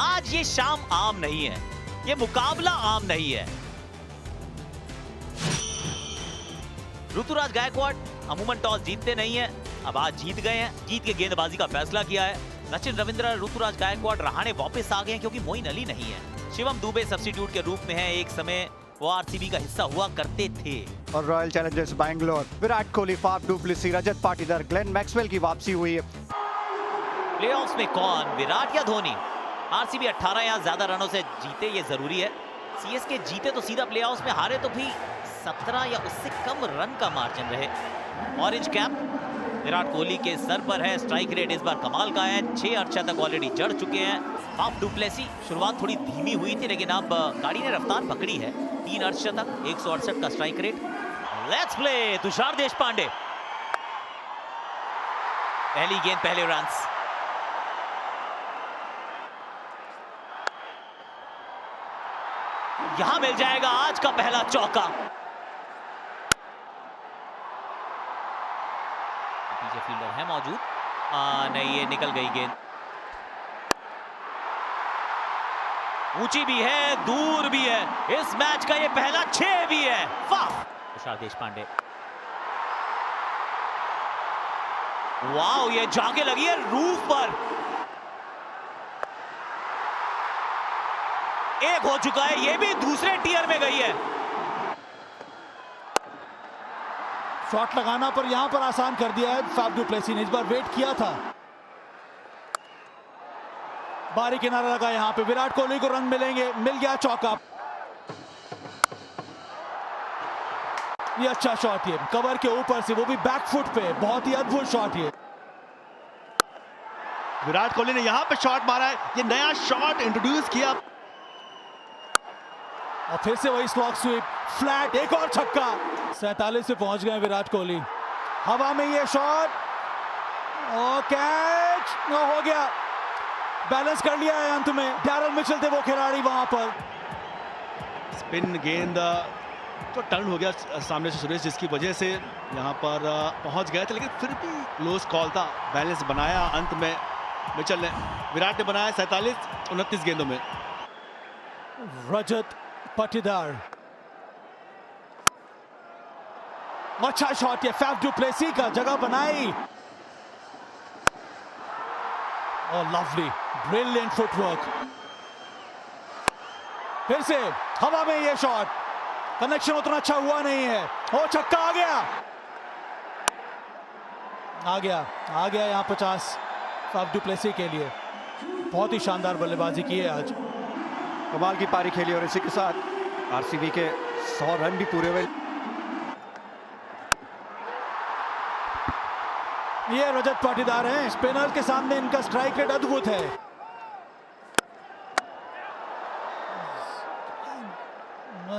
आज ये शाम आम नहीं है, ये मुकाबला आम नहीं है। ऋतुराज गायकवाड़ अमूमन टॉस जीतते नहीं है, अब आज जीत गए हैं, जीत के गेंदबाजी का फैसला किया है। सचिन रविंद्र, ऋतुराज गायकवाड़ रहाणे वापस आ गए हैं क्योंकि मोइन अली नहीं है। शिवम दुबे सब्स्टिट्यूट के रूप में है, एक समय वो आरसीबी का हिस्सा हुआ करते थे। और Royal Challengers Bangalore, Virat Kohli, Faf du Plessis, Rajat Patidar, Glenn Maxwell की वापसी हुई है। प्लेऑफ्स में कौन, विराट या धोनी? आरसीबी 18 या ज्यादा रनों से जीते, ये जरूरी है। सीएसके जीते तो सीधा प्लेऑफ्स में, हारे तो भी 17 या उससे कम रन का मार्जिन रहे। ऑरेंज कैप विराट कोहली के सर पर है, स्ट्राइक रेट इस बार कमाल का है, 6 अर्धशतक ऑलरेडी जड़ चुके हैं। फाफ डू प्लेसी शुरुआत थोड़ी धीमी हुई थी लेकिन अब गाड़ी ने रफ्तार पकड़ी है, 3 अर्धशतक, 168 का strike rate. Let's play Tushar Deshpande, पहली गेंद पहले रन्स। यहां मिल जाएगा आज का पहला चौका। पीछे फील्डर है मौजूद, नहीं, ये निकल गई गेंद। ऊंची भी है, दूर भी है, इस मैच का ये पहला 6 भी है। वाह, तुषार देशपांडे, वाह, ये जाके लगी है रूफ पर। एक हो चुका है, ये भी दूसरे टियर में गई है। शॉट लगाना पर यहां पर आसान कर दिया है फाफ डू प्लेसी ने, इस बार वेट किया था। बारी किनारा लगा, यहां पे विराट कोहली को रन मिलेंगे, मिल गया चौका। ये अच्छा शॉट, ये कवर के ऊपर से, वो भी बैक फुट पे, बहुत ही अद्भुत शॉट। ये विराट कोहली ने यहां पे शॉट मारा है, ये नया शॉट इंट्रोड्यूस किया और फिर से वही स्लॉग स्वीप, फ्लैट, एक और छक्का। 47 पे पहुंच गए विराट कोहली। हवा में ये शॉट और कैच हो गया, बैलेंस कर लिया है अंत में। डैरल मिचेल थे वो खिलाड़ी वहां पर। स्पिन गेंद तो टर्न हो गया सामने से सुरेश, जिसकी वजह से यहां पर पहुंच गए थे, लेकिन फिर भी क्लोज कॉल था। बैलेंस बनाया अंत में मिचेल ने, विराट ने बनाया 47-29 गेंदों में। रजत पाटीदार, अच्छा शॉट, ये फाफ डू प्लेसी का जगह बनाई और लवली ब्रिलियंट फुटवर्क। फिर से हवा में ये शॉट, कनेक्शन उतना अच्छा हुआ नहीं है, और छक्का आ गया, आ गया यहां 50 फाफ डू प्लेसी के लिए। बहुत ही शानदार बल्लेबाजी की है आज, कमाल की पारी खेली और इसी के साथ आरसीबी के 100 रन भी पूरे हुए। ये रजत पाटीदार हैं, स्पिनर के सामने इनका स्ट्राइक रेट अद्भुत है।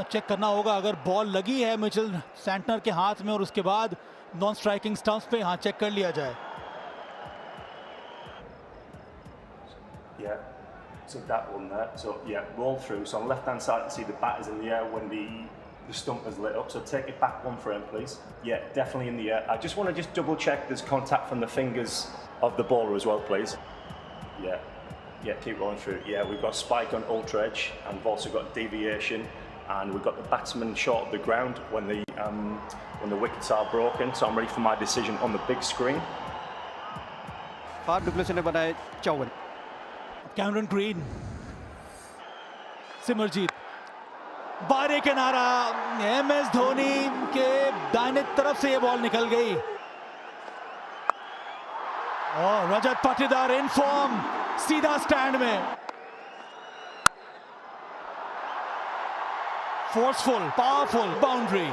चेक करना होगा, अगर बॉल लगी है मिचेल सैंटनर के हाथ में और उसके बाद नॉन स्ट्राइकिंग स्टंप्स पे, हाँ चेक कर लिया जाए। Yeah, so that one there. So yeah, roll through. So on the left hand side, you can see the bat is in the air when the stump is lit up. So take it back one frame, please. Yeah, definitely in the air. I just want to just double check there's contact from the fingers of the bowler as well, please. Yeah, keep rolling through. Yeah, we've got spike on ultra edge, and we've also got deviation, and we've got the batsman short of the ground when the wickets are broken. So I'm ready for my decision on the big screen. Faf du Plessis ने बनाए 54। Cameron green, Simarjeet, बारी किनारा, MS Dhoni के दाहिने तरफ से ये ball निकल गई और रजत पाटीदार इन फॉर्म, सीधा स्टैंड में, फोर्सफुल, पावरफुल बाउंड्री।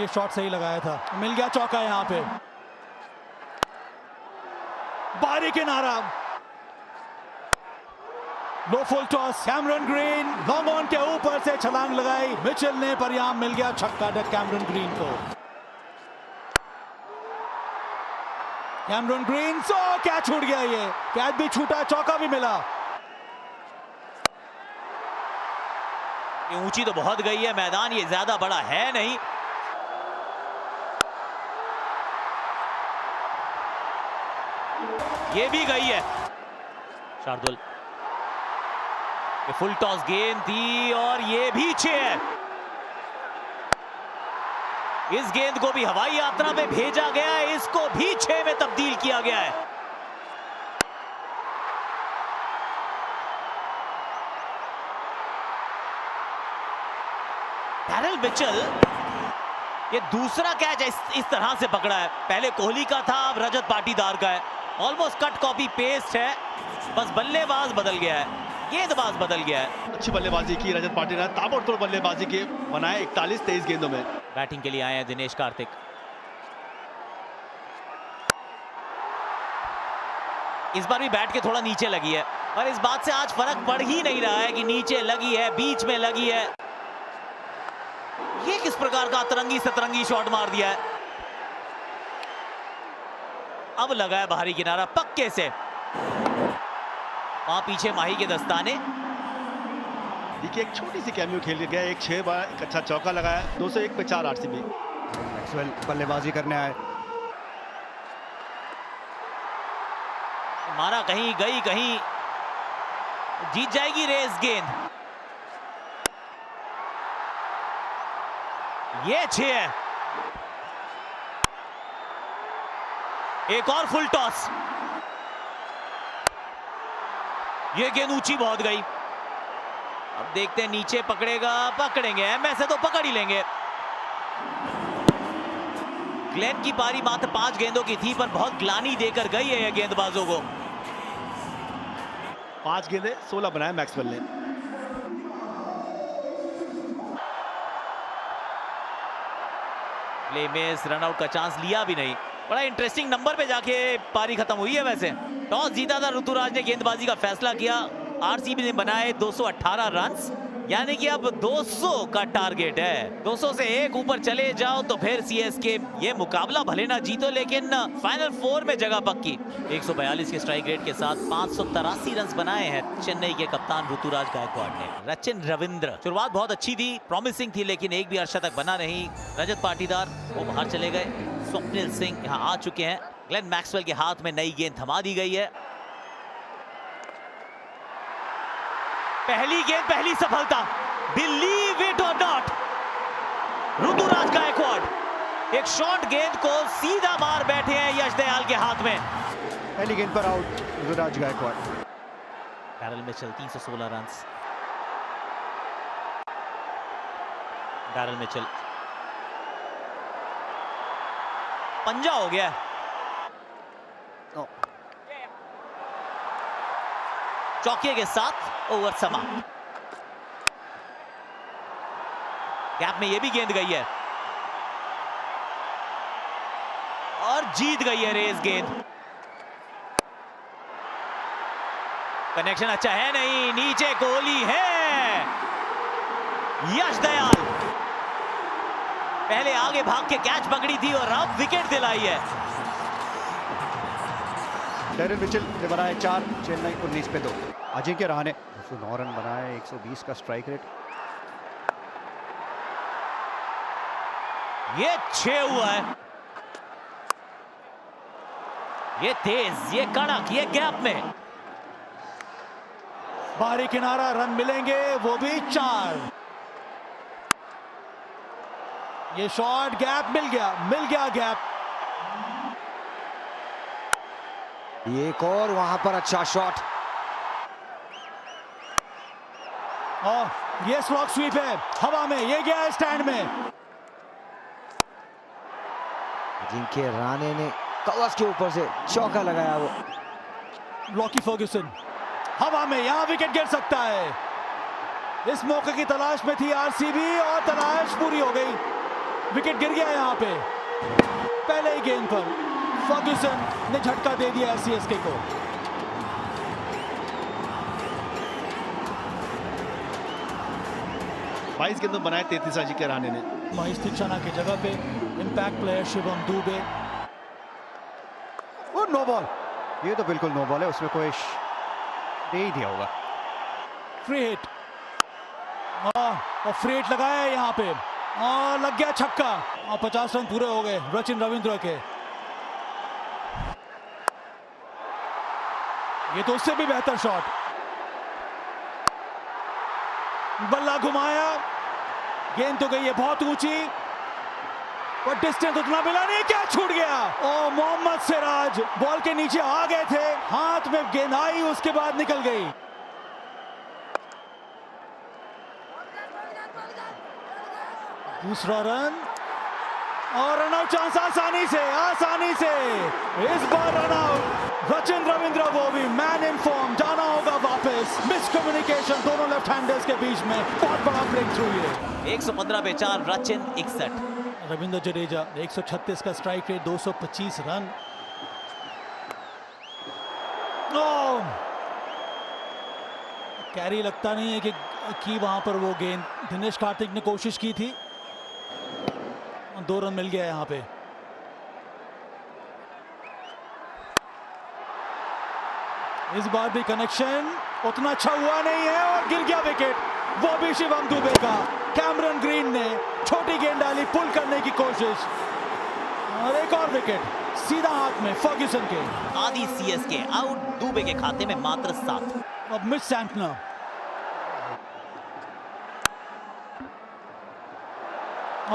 ये शॉट सही लगाया था, मिल गया चौका यहां पे। बारी किनारा, low full toss, Cameron Green long on के ऊपर से छलांग लगाई मिचेल ने, पर यहां मिल गया छक्का कैमरन ग्रीन को। कैमरन ग्रीन सो कैच छूट गया, ये कैच भी छूटा, चौका भी मिला। ये ऊंची तो बहुत गई है, मैदान ये ज्यादा बड़ा है नहीं। ये भी गई है। शार्दुल, ये फुल टॉस गेंद थी और ये भी 6 है। इस गेंद को भी हवाई यात्रा में भेजा गया है, इसको भी 6 में तब्दील किया गया है। डैरिल मिचेल, ये दूसरा कैच इस तरह से पकड़ा है। पहले कोहली का था, अब रजत पाटीदार का है। ऑलमोस्ट कट कॉपी पेस्ट है, बस बल्लेबाज बदल गया है, गेंदबाज बदल गया है। अच्छी बल्लेबाजी की रजत पाटीदार ने, ताबड़तोड़ बल्लेबाजी के बनाए 41-23 गेंदों में। बैटिंग के लिए आए हैं दिनेश कार्तिक। इस बार भी बैट के थोड़ा नीचे लगी है, पर इस बात से आज फर्क पड़ ही नहीं रहा है कि नीचे लगी है, बीच में लगी है। ये किस प्रकार का अतरंगी सतरंगी शॉट मार दिया है। अब लगा है बाहरी किनारा पक्के से, वहां पीछे माही के दस्ताने। देखिए एक छोटी सी कैमियो खेल के गया, एक 6 बार एक अच्छा चौका लगाया। 201 पे 4 आरसीबी। मैक्सवेल बल्लेबाजी करने आए, मारा कहीं गई कहीं, जीत जाएगी रेस गेंद। ये 6 है। एक और फुल टॉस, ये गेंद ऊंची बहुत गई। अब देखते हैं नीचे पकड़ेगा, पकड़ेंगे, एमएस से तो पकड़ ही लेंगे। ग्लेन की पारी मात्र 5 गेंदों की थी, पर बहुत ग्लानी देकर गई है ये गेंदबाजों को। 5 गेंदें 16 बनाए मैक्सवेल ने। प्ले में रनआउट का चांस लिया भी नहीं। बड़ा इंटरेस्टिंग नंबर पे जाके पारी खत्म हुई है। वैसे टॉस जीता था ऋतुराज ने, गेंदबाजी का फैसला किया। आरसीबी ने बनाए 218 रन्स, यानी कि अब 200 का टारगेट है। 200 से एक ऊपर चले जाओ तो फिर सीएसके ये मुकाबला भले ना जीतो, लेकिन फाइनल 4 में जगह पक्की। 142 के स्ट्राइक रेट के साथ 583 रन बनाए हैं चेन्नई के कप्तान ऋतुराज गायकवाड़ ने। रचिन रविंद्र, शुरुआत बहुत अच्छी थी, प्रॉमिसिंग थी, लेकिन एक भी अर्धशतक बना नहीं। रजत पाटीदार वो बाहर चले गए। स्वप्निल सिंह यहाँ आ चुके हैं। ग्लेन मैक्सवेल के हाथ में नई गेंद थमा दी गई है। पहली गेंद पहली सफलता, बिलीव इट और नॉट, ऋतुराज गायकवाड़ एक शॉर्ट गेंद को सीधा मार बैठे हैं यश दयाल के हाथ में। पहली गेंद पर out Rituraj Gaikwad. Daryl Mitchell 316 run. Daryl Mitchell, पंजा हो गया। चौके के साथ ओवर समाप्त। गैप में ये भी गेंद गई है और जीत गई है रेस गेंद। कनेक्शन अच्छा है नहीं, नीचे कोहली है। यश दयाल पहले आगे भाग के कैच पकड़ी थी और अब विकेट दिलाई है। डैरिल मिचेल ने बनाए 4, चेन्नई 19 पे 2। अजिंक्य रहाणे 209 रन बनाए, 120 का स्ट्राइक रेट। ये 6 हुआ है, ये तेज, ये कड़क, ये गैप में। बाहरी किनारा, रन मिलेंगे, वो भी 4। ये शॉट गैप मिल गया गैप। एक और वहां पर अच्छा शॉट। ये स्लॉग स्वीप है हवा में, ये गया स्टैंड में। अजिंक्य रहाणे ने कवच के ऊपर से चौका लगाया। वो लॉकी फर्ग्यूसन हवा में, यहां विकेट गिर सकता है। इस मौके की तलाश में थी आरसीबी और तलाश पूरी हो गई। विकेट गिर गया यहां पे। पहले ही गेंद पर फर्ग्यूसन ने झटका दे दिया सीएसके को। बाईस गेंदों बनाए 33 अजिंक्य रहाणे ने। महेश तीक्षाना की जगह पे इंपैक्ट प्लेयर शिवम दुबे। और नो बॉल, ये तो बिल्कुल नो बॉल है, उसमें कोई दे ही दिया होगा। फ्री हिट, और फ्री हिट लगाया है यहाँ पे और लग गया छक्का और 50 रन पूरे हो गए रचिन रविंद्र के। ये तो उससे भी बेहतर शॉट, बल्ला घुमाया, गेंद तो गई है बहुत ऊंची, पर डिस्टेंस उतना मिला नहीं, क्या छूट गया। ओ मोहम्मद सिराज बॉल के नीचे आ गए थे, हाथ में गेंद आई, उसके बाद निकल गई। दूसरा रन और रनआउट चांस आसानी से इस बार रनआउट। रचिन रविंद्र वो भी मैन इन फॉर्म, जाना होगा वापस। मिसकम्युनिकेशन दोनों लेफ्ट हैंडर्स के बीच में, बहुत बड़ा ब्रेक थ्रू ये। 115 पे 4, रचिन 61। रविंद्र जडेजा 136 का स्ट्राइक रेट, 225 रन। कैरी लगता नहीं है कि वहां पर वो गेंद दिनेश कार्तिक ने कोशिश की थी। 2 रन मिल गया यहाँ पे। इस बार भी कनेक्शन उतना अच्छा हुआ नहीं है और गिर गया विकेट, वो भी शिवम दुबे का। कैमरन ग्रीन ने छोटी गेंद डाली, पुल करने की कोशिश और एक और विकेट सीधा हाथ में फर्ग्यूसन के। आदि सीएसके आउट, दुबे के खाते में मात्र 7। अब मिच सैंटनर,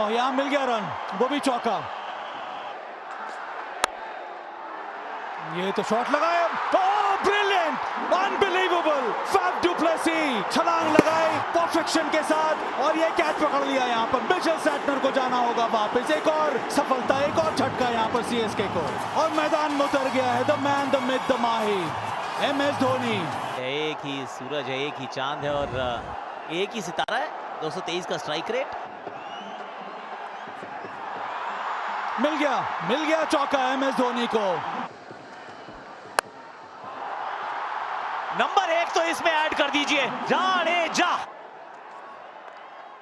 यहां मिल गया रन, वो भी चौका। ये तो शॉट लगाया, brilliant, unbelievable. Faf du Plessis छलांग लगाई परफेक्शन के साथ और ये कैच पकड़ लिया। यहाँ पर मिचेल सैंटनर को जाना होगा वापस। एक और सफलता, एक और झटका यहाँ पर सीएसके को, और मैदान में उतर गया है the man, the myth, the Mahi, MS Dhoni. एक ही सूरज है, एक ही चांद है और एक ही सितारा है। 223 का स्ट्राइक रेट। मिल गया चौका MS धोनी को। नंबर 1 तो इसमें ऐड कर दीजिए, जाडेजा।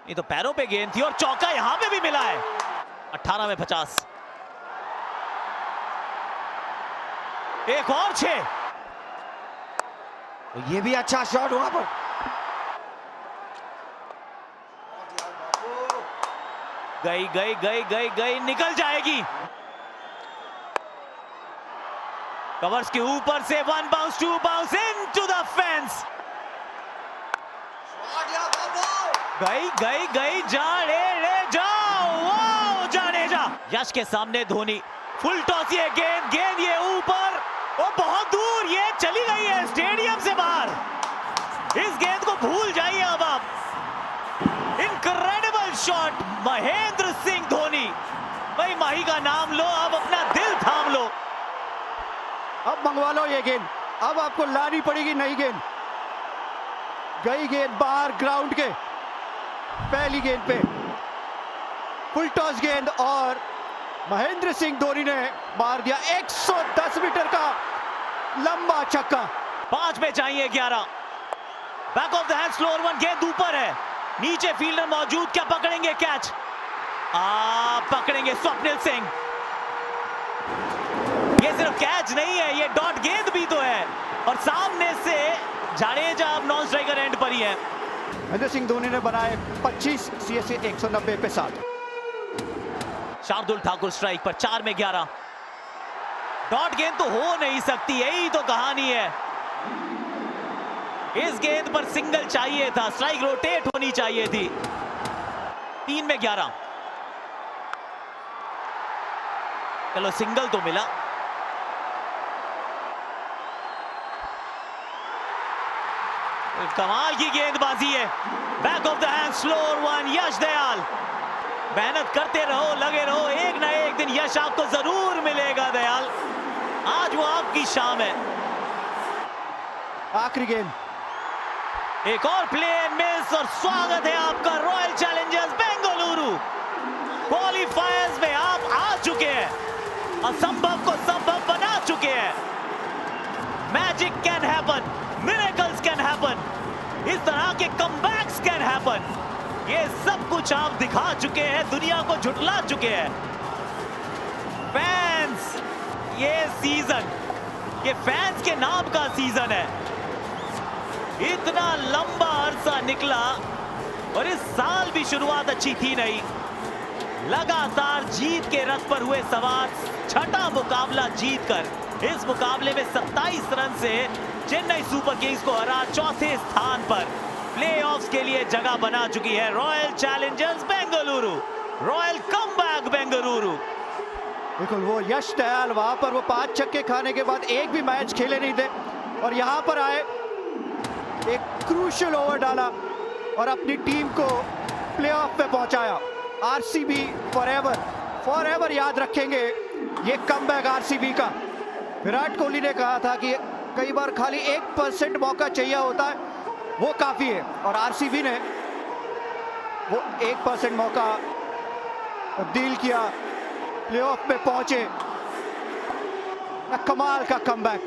ये तो पैरों पे गेंद थी और चौका यहां पे भी मिला है। 18 में 50। एक और 6। तो ये भी अच्छा शॉट वहां पर। गई, निकल जाएगी। कवर्स के ऊपर से 1 bounce, 2 bounce into the fence. गई जाडेजा, वाओ जाडेजा। यश के सामने धोनी, फुल टॉस, ये गेंद ये ऊपर, वो बहुत दूर, ये चली गई है स्टेडियम से बाहर। इस गेंद को भूल जाइए अब आप। Incredible shot Mahendra Singh Dhoni. भाई माही का नाम लो, अब अपना दिल थाम लो। अब मंगवा लो ये गेंद, अब आपको लानी पड़ेगी नई गेंद। गई गेंद बाहर ग्राउंड के, पहली गेंद पे फुल टॉस गेंद और महेंद्र सिंह धोनी ने मार दिया 110 मीटर का लंबा छक्का। 5 में चाहिए 11। Back of the hand slower 1, गेंद ऊपर है, नीचे फील्डर मौजूद, क्या पकड़ेंगे कैच? पकड़ेंगे स्वप्निल सिंह। ये सिर्फ कैच नहीं है, ये डॉट गेंद भी तो है और सामने से जाडेजा अब नॉन स्ट्राइकर एंड पर ही है। महेंद्र सिंह धोनी ने बनाए 25, सीएसके 190 पे 7। शार्दुल ठाकुर स्ट्राइक पर, 4 में 11। डॉट गेंद तो हो नहीं सकती, यही तो कहानी है। इस गेंद पर सिंगल चाहिए था, स्ट्राइक रोटेट होनी चाहिए थी। 3 में 11। चलो सिंगल तो मिला। कमाल की गेंदबाजी है। Back of the hand slower 1, यश दयाल। मेहनत करते रहो, लगे रहो, एक ना एक दिन यश आपको जरूर मिलेगा दयाल। आज वो आपकी शाम है। आखिरी गेंद, एक और प्ले मिस और स्वागत है आपका रॉयल चैलेंजर्स बेंगलुरु। क्वालिफायर्स में आप आ चुके हैं, असंभव को संभव बना चुके हैं। Magic can happen, miracles can happen, इस तरह के कमबैक्स कैन हैपन। ये सब कुछ आप दिखा चुके हैं, दुनिया को झुठला चुके हैं। फैंस, ये सीजन, ये फैंस के नाम का सीजन है। इतना लंबा अरसा निकला और इस साल भी शुरुआत अच्छी थी नहीं। लगातार जीत के रथ पर हुए सवार, छठा मुकाबला जीतकर इस मुकाबले में 27 रन से चेन्नई सुपर किंग्स को हरा चौथे स्थान पर प्लेऑफ्स के लिए जगह बना चुकी है royal Challengers Bengaluru. Royal comeback Bengaluru. बिल्कुल वो यश दयाल वहां पर वो 5 छक्के खाने के बाद एक भी मैच खेले नहीं थे और यहां पर आए, एक क्रूशियल ओवर डाला और अपनी टीम को प्लेऑफ पे पहुंचाया। आरसीबी फॉरएवर याद रखेंगे ये कमबैक आरसीबी का। विराट कोहली ने कहा था कि कई बार खाली 1% मौका चाहिए होता है, वो काफी है, और आरसीबी ने वो 1% मौका तब्दील किया, प्लेऑफ में पहुंचे। कमाल का कमबैक।